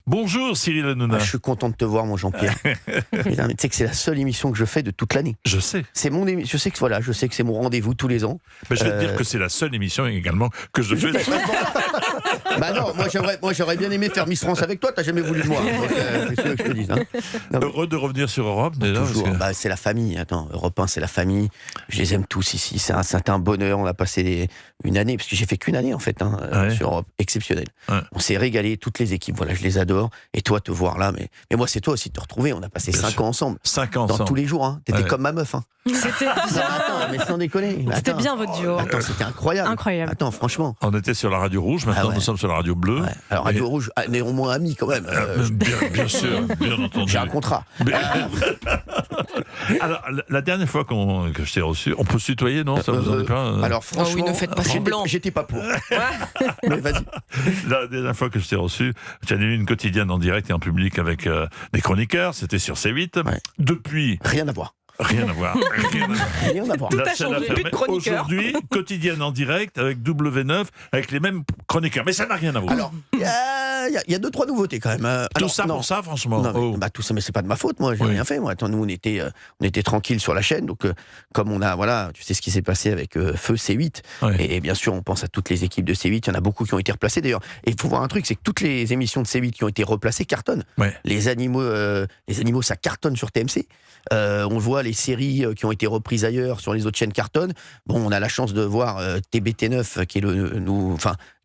Bonjour Cyril Hanouna. Je suis content de te voir, mon Jean-Pierre. Putain, mais tu sais que c'est la seule émission que je fais de toute l'année. Je sais. C'est mon je sais que c'est mon rendez-vous tous les ans. Mais je vais te dire que c'est la seule émission également que je fais. Bah non, moi j'aurais bien aimé faire Miss France avec toi. T'as jamais voulu de moi. Donc, c'est ce que je te dis. Hein. Non, Heureux de revenir sur Europe. Déjà, toujours. Bah, c'est la famille. Attends, Europe 1, c'est la famille. Je les aime tous ici. C'est un bonheur. On a passé une année, parce que j'ai fait qu'une année en fait sur Europe, exceptionnelle. Ouais. On s'est régalé, toutes les équipes. Voilà, je les adore. Et toi, te voir là, mais moi, c'est toi aussi de te retrouver. On a passé 5 ans ensemble. 5 ans ensemble. Dans tous les jours. Hein. T'étais comme ma meuf. Hein. C'était bien. Attends, mais sans déconner. C'était bien votre duo. Attends, c'était incroyable. Incroyable. Attends, franchement. On était sur la radio rouge. Maintenant, nous sommes sur la radio bleue. Ouais. Alors, radio rouge, néanmoins amis quand même. Bien sûr, bien entendu. J'ai un contrat. Alors, la dernière fois que je t'ai reçu, on peut se tutoyer, non? Ça vous en est pas Alors, franchement, oui, ne faites pas semblant. J'étais pas pour. Mais vas-y. La dernière fois que je t'ai reçu, tu as eu une quotidienne en direct et en public avec des chroniqueurs. C'était sur C8. Ouais. Depuis. Rien à voir. Rien à voir. Rien à voir. Tout a changé. Plus de chroniqueurs. Aujourd'hui, quotidienne en direct avec W9, avec les mêmes chroniqueurs. Mais ça n'a rien à voir. Alors, il y a 2-3 nouveautés quand même. Tout ça pour ça, franchement. Non, mais, tout ça, mais c'est pas de ma faute. Moi, j'ai rien fait. Moi, attends, nous, on était tranquille sur la chaîne. Donc, comme on a, voilà, tu sais ce qui s'est passé avec Feu C8. Ouais. Et bien sûr, on pense à toutes les équipes de C8. Il y en a beaucoup qui ont été replacées d'ailleurs. Et il faut voir un truc, c'est que toutes les émissions de C8 qui ont été replacées cartonnent. Ouais. Les animaux, ça cartonne sur TMC. On voit les séries qui ont été reprises ailleurs sur les autres chaînes cartonnes. Bon, on a la chance de voir TBT9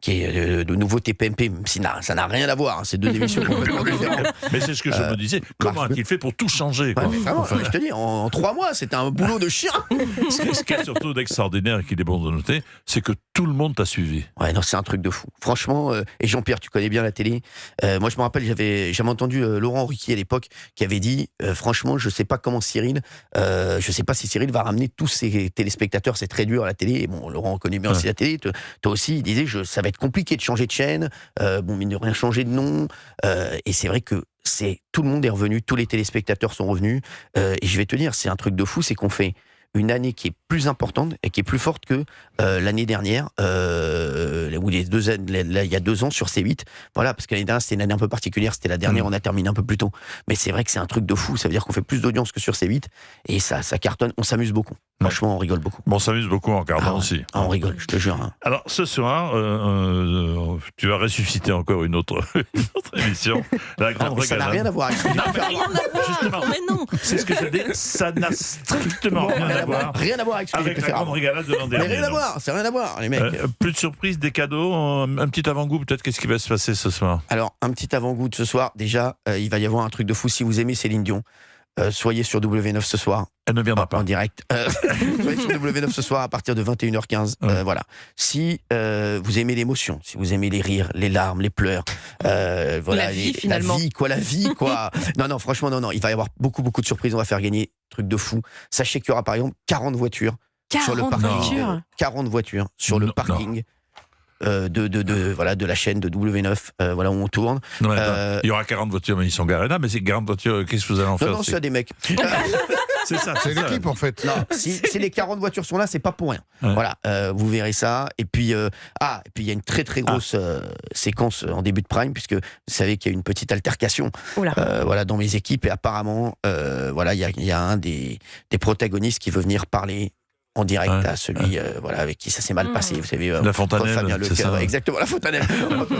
qui est le nouveau TPMP, même si ça n'a rien à voir. Hein, c'est deux émissions complètement différentes. Mais c'est ce que je me disais. Comment a-t-il fait pour tout changer, quoi? Ouais, vraiment, je te dis, en 3 mois, c'était un boulot de chien. Ce qui est surtout d'extraordinaire et qu'il est bon de noter, c'est que tout le monde t'a suivi. Ouais, non, c'est un truc de fou. Franchement, et Jean-Pierre, tu connais bien la télé. Moi, je me rappelle, j'avais entendu Laurent Ruquier à l'époque qui avait dit, franchement, je sais pas comment Cyril, je sais pas si Cyril va ramener tous ses téléspectateurs. C'est très dur à la télé. Et bon, Laurent connaît bien aussi la télé. Toi aussi, il disait, ça va être compliqué de changer de chaîne. Bon, mais de rien changer de nom. Et c'est vrai que tout le monde est revenu, tous les téléspectateurs sont revenus. Et je vais te dire, c'est un truc de fou, c'est qu'on fait une année qui est plus importante et qui est plus forte que l'année dernière, où il y a 2 ans sur C8. Voilà, parce que l'année dernière, c'était une année un peu particulière, c'était la dernière, on a terminé un peu plus tôt. Mais c'est vrai que c'est un truc de fou, ça veut dire qu'on fait plus d'audience que sur C8, et ça cartonne, on s'amuse beaucoup. Franchement, on rigole beaucoup. Bon, on s'amuse beaucoup en regardant aussi. On rigole, je te jure. Hein. Alors, ce soir, tu vas ressusciter encore une autre émission. La Grande Régalade. Ça n'a rien à voir avec ce que Justement, mais non. C'est ce que je dis, ça n'a strictement rien à voir. Rien à voir avec ce que avec la Grande Régalade de l'an dernier. Mais rien à voir, c'est rien à voir, les mecs. Plus de surprises, des cadeaux, un petit avant-goût, peut-être, qu'est-ce qui va se passer ce soir? Alors, un petit avant-goût de ce soir. Déjà, il va y avoir un truc de fou. Si vous aimez Céline Dion, soyez sur W9 ce soir. Elle ne viendra pas. En direct. Soyez sur W9 ce soir à partir de 21h15. Voilà. Si vous aimez l'émotion, si vous aimez les rires, les larmes, les pleurs, voilà, la vie, la vie, quoi. Non, franchement, non. Il va y avoir beaucoup de surprises. On va faire gagner truc de fou. Sachez qu'il y aura par exemple 40 voitures sur le parking. 40 voitures sur le parking. De la chaîne de W9, voilà où on tourne. Non, il y aura 40 voitures, mais ils sont garés là. Mais ces 40 voitures, qu'est-ce que vous allez en faire? Non, c'est des mecs. C'est ça. C'est l'équipe en fait. Non, si les 40 voitures sont là, c'est pas pour rien. Ouais. Voilà, vous verrez ça. Et puis, il y a une très grosse séquence en début de prime, puisque vous savez qu'il y a une petite altercation voilà, dans mes équipes. Et apparemment, voilà, il y a un des protagonistes qui veut venir parler en direct à celui avec qui ça s'est mal passé. Vous savez, la Fontanelle, Fabien Lecoeuvre, exactement, la Fontanelle.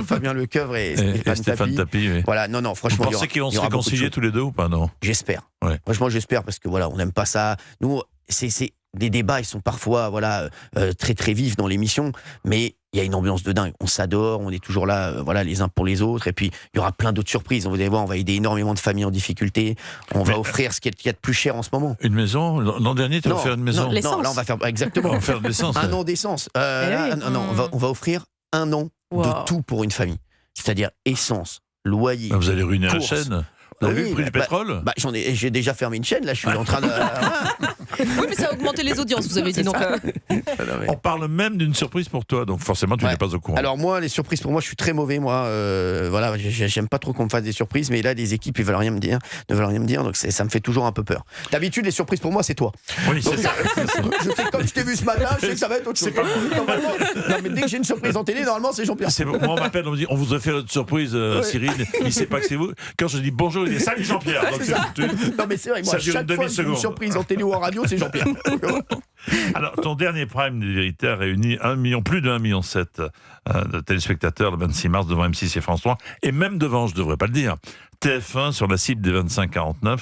Fabien Lecoeuvre et Stéphane Tapi. Oui. Voilà, non, franchement. Vous pensez qu'ils vont se réconcilier tous les deux ou pas? Non. J'espère. Ouais. Franchement, j'espère, parce que voilà, on n'aime pas ça. Nous, c'est des débats, ils sont parfois très vifs dans l'émission, mais il y a une ambiance de dingue. On s'adore, on est toujours là, les uns pour les autres. Et puis, il y aura plein d'autres surprises. Vous allez voir, on va aider énormément de familles en difficulté. On va offrir ce qu'il y a de plus cher en ce moment. Une maison? L'an dernier, tu vas faire une maison? Non, là, on va faire exactement. On va faire de l'essence. Un an d'essence. On va offrir 1 an de tout pour une famille. C'est-à-dire essence, loyer. Vous allez ruiner courses. la chaîne? Vous avez vu le prix du pétrole? J'ai déjà fermé une chaîne, là, je suis en train de... Oui, mais ça a augmenté les audiences, vous avez dit. Donc, On parle même d'une surprise pour toi, donc forcément tu n'es pas au courant. Alors moi, les surprises pour moi, je suis très mauvais, moi. Voilà, j'aime pas trop qu'on me fasse des surprises, mais là, les équipes, ils veulent rien me dire, donc ça me fait toujours un peu peur. D'habitude, les surprises pour moi, c'est toi. Oui, c'est ça. Je sais que comme je t'ai vu ce matin, je sais que ça va être autre chose. Non, mais dès que j'ai une surprise en télé, normalement, c'est Jean-Pierre. Moi, on m'appelle, on me dit, on vous a fait une surprise, Cyril. Il sait pas que c'est vous. Quand je dis bonjour, il dit salut Jean-Pierre. Non, mais c'est vrai, moi, chaque fois que j'ai une surprise en télé ou en radio, c'est Jean-Pierre. Alors, ton dernier prime de vérité a réuni plus de 1,7 million de téléspectateurs le 26 mars devant M6 et France 3, et même devant, je devrais pas le dire, TF1 sur la cible des 25-49.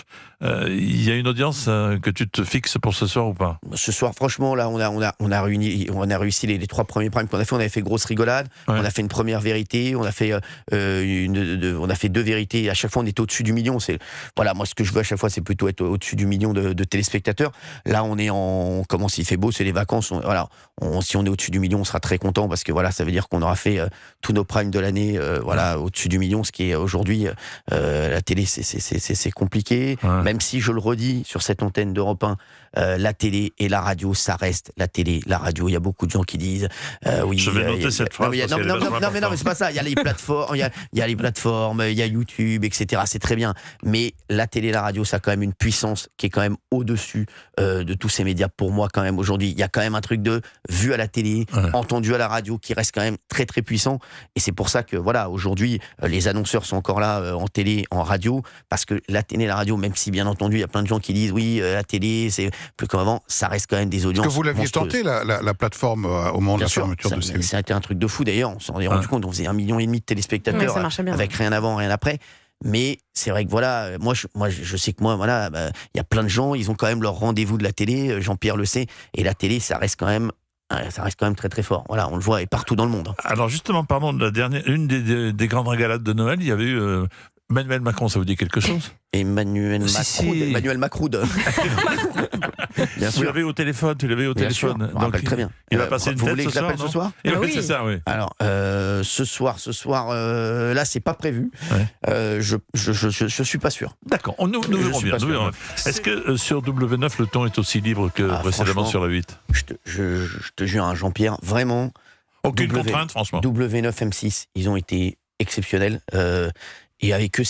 Il y a une audience que tu te fixes pour ce soir ou pas? Ce soir, franchement, là, on a réussi les 3 premiers primes qu'on a fait. On avait fait grosse rigolade, on a fait une première vérité, on a fait 2 vérités. À chaque fois, on était au-dessus du million. Voilà, moi, ce que je veux à chaque fois, c'est plutôt être au-dessus du million de téléspectateurs. Là, on commence, il fait beau, c'est les vacances. Si on est au-dessus du million, on sera très content parce que voilà, ça veut dire qu'on aura fait tous nos primes de l'année, au-dessus du million, ce qui est aujourd'hui la télé, c'est compliqué. Même si, je le redis, sur cette antenne d'Europe 1, la télé et la radio, ça reste la télé, la radio. Il y a beaucoup de gens qui disent oui. Je vais noter cette phrase. Non, mais c'est pas ça. Il y a les plateformes, il y a les plateformes, il y a YouTube, etc. C'est très bien. Mais la télé et la radio, ça a quand même une puissance qui est quand même au-dessus de tous ces médias. Pour moi, quand même, aujourd'hui, il y a quand même un truc de vu à la télé, entendu à la radio, qui reste quand même très très puissant. Et c'est pour ça que voilà, aujourd'hui, les annonceurs sont encore là en télé, en radio, parce que la télé et la radio, même si bien entendu, il y a plein de gens qui disent oui, la télé, c'est plus comme avant, ça reste quand même des audiences. Est-ce que vous l'aviez tenté, la plateforme, au moment de la fermeture de C8? Ça a été un truc de fou d'ailleurs, on s'en est rendu compte, on faisait 1,5 million de téléspectateurs, avec rien avant, rien après. Mais c'est vrai que voilà, moi je sais que voilà, y a plein de gens, ils ont quand même leur rendez-vous de la télé, Jean-Pierre le sait, et la télé, ça reste quand même très très fort. Voilà, on le voit et partout dans le monde. Alors justement, parlons de la dernière, une des grandes régalades de Noël. Il y avait eu Emmanuel Macron, ça vous dit quelque chose? Emmanuel Macroud. Bien sûr. Tu l'avais au téléphone. Je me rappelle très bien. Il va passer une tête ce soir. Ce soir oui, c'est ça, oui. Alors, ce soir, là, c'est pas prévu. Ouais. Je suis pas sûr. D'accord, nous verrons bien. Est-ce que sur W9, le ton est aussi libre que précédemment sur la 8? Je te jure, hein, Jean-Pierre, vraiment. Aucune contrainte, franchement. W9, M6, ils ont été exceptionnels. Et avec eux,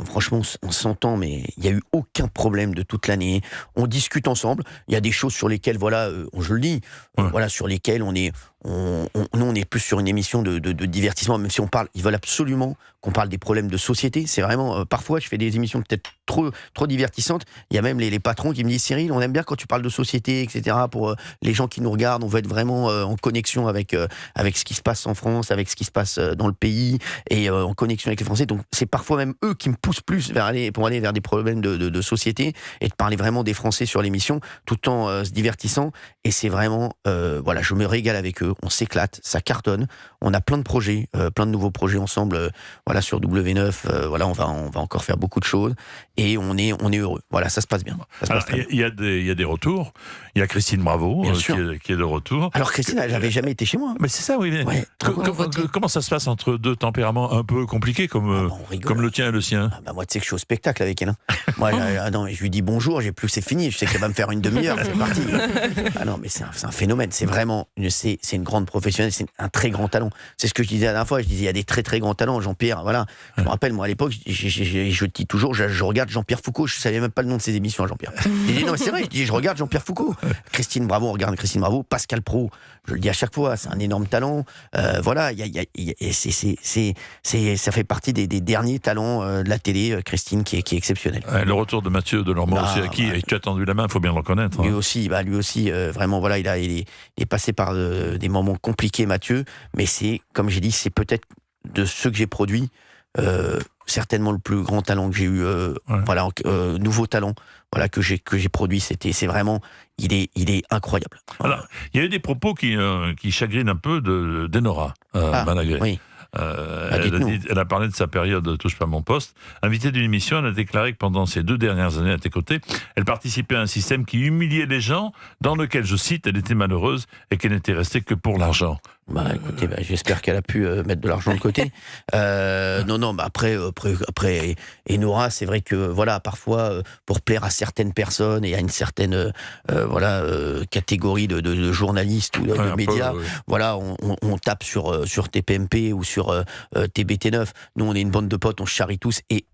franchement, on s'entend, mais il n'y a eu aucun problème de toute l'année. On discute ensemble. Il y a des choses sur lesquelles, voilà, je le dis, voilà, sur lesquelles nous, on est plus sur une émission de divertissement, même si ils veulent absolument qu'on parle des problèmes de société. C'est vraiment, parfois, je fais des émissions peut-être trop divertissantes. Il y a même les patrons qui me disent, Cyril, on aime bien quand tu parles de société, etc. Pour les gens qui nous regardent, on veut être vraiment en connexion avec ce qui se passe en France, avec ce qui se passe dans le pays, et en connexion avec les Français. Donc, c'est parfois même eux qui me poussent plus pour aller vers des problèmes de société, et de parler vraiment des Français sur l'émission, tout en se divertissant. Et c'est vraiment, voilà, je me régale avec eux. On s'éclate, ça cartonne. On a plein de projets, plein de nouveaux projets ensemble. Voilà, sur W9, voilà, on va encore faire beaucoup de choses, et on est heureux. Voilà, ça se passe bien. Il y a des retours. Il y a Christine Bravo qui est de retour. Alors Christine, elle n'avait jamais été chez moi. Mais c'est ça, oui. Ouais. Comment ça se passe entre deux tempéraments un peu compliqués comme le tien et le sien? Moi, tu sais que je suis au spectacle avec elle. Hein. Moi, non, je lui dis bonjour, c'est fini. Je sais qu'elle va me faire une demi-heure, c'est parti. Ah non, mais c'est un phénomène. C'est vraiment, c'est une grande professionnelle, c'est un très grand talent. C'est ce que je disais la dernière fois. Je disais, il y a des très très grands talents. Jean-Pierre, voilà. Je me rappelle, moi à l'époque, je dis toujours, je regarde Jean-Pierre Foucault. Je savais même pas le nom de ses émissions à Jean-Pierre. Je dis non, mais c'est vrai. Je regarde Jean-Pierre Foucault. Christine Bravo, on regarde Christine Bravo. Pascal Praud, je le dis à chaque fois, c'est un énorme talent. Voilà, ça fait partie des derniers talents de la télé. Christine, qui est exceptionnelle. Le retour de Mathieu Delormeau aussi, à qui tu as tendu la main, il faut bien le reconnaître. Lui aussi, vraiment, voilà, il est passé par des moments compliqués, Mathieu. Mais c'est, comme j'ai dit, c'est peut-être de ceux que j'ai produits, certainement le plus grand talent que j'ai eu, voilà, nouveau talent, voilà, que j'ai produit. C'est vraiment, il est incroyable. Alors, il y a eu des propos qui chagrinent un peu d'Enora Balaguer. Oui. Elle a parlé de sa période Touche pas mon poste. Invitée d'une émission, elle a déclaré que pendant ces 2 dernières années à tes côtés, elle participait à un système qui humiliait les gens, dans lequel, je cite, elle était malheureuse et qu'elle n'était restée que pour l'argent. Écoutez, j'espère qu'elle a pu mettre de l'argent de côté. Non, après, et Nora, c'est vrai que voilà, parfois, pour plaire à certaines personnes et à une certaine catégorie de journalistes ou de médias, voilà, on tape sur TPMP ou sur TBT9. Nous, on est une bande de potes, on se charrie tous, et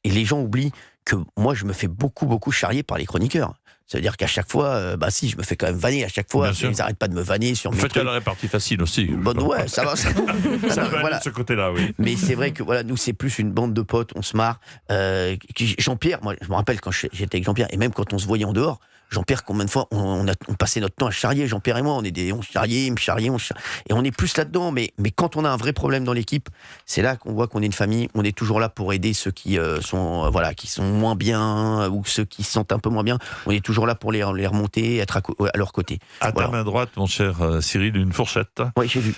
les gens oublient que moi, je me fais beaucoup charrier par les chroniqueurs. Ça veut dire qu'à chaque fois, je me fais quand même vanner à chaque fois. Ils n'arrêtent pas de me vanner sur mes trucs. En fait, il y a la répartie facile aussi. Ouais, ça va. Ça peut aller de ce côté-là, oui. Mais c'est vrai que voilà, nous, c'est plus une bande de potes, on se marre. Jean-Pierre, moi, je me rappelle quand j'étais avec Jean-Pierre, et même quand on se voyait en dehors, Jean-Pierre, combien de fois on passait notre temps à charrier, Jean-Pierre et moi, on charriait, il me charriait, et on est plus là-dedans, mais quand on a un vrai problème dans l'équipe, c'est là qu'on voit qu'on est une famille, on est toujours là pour aider ceux qui sont moins bien, ou ceux qui se sentent un peu moins bien, on est toujours là pour les remonter, être à leur côté. À ta main droite, mon cher Cyril, une fourchette. Oui, j'ai vu.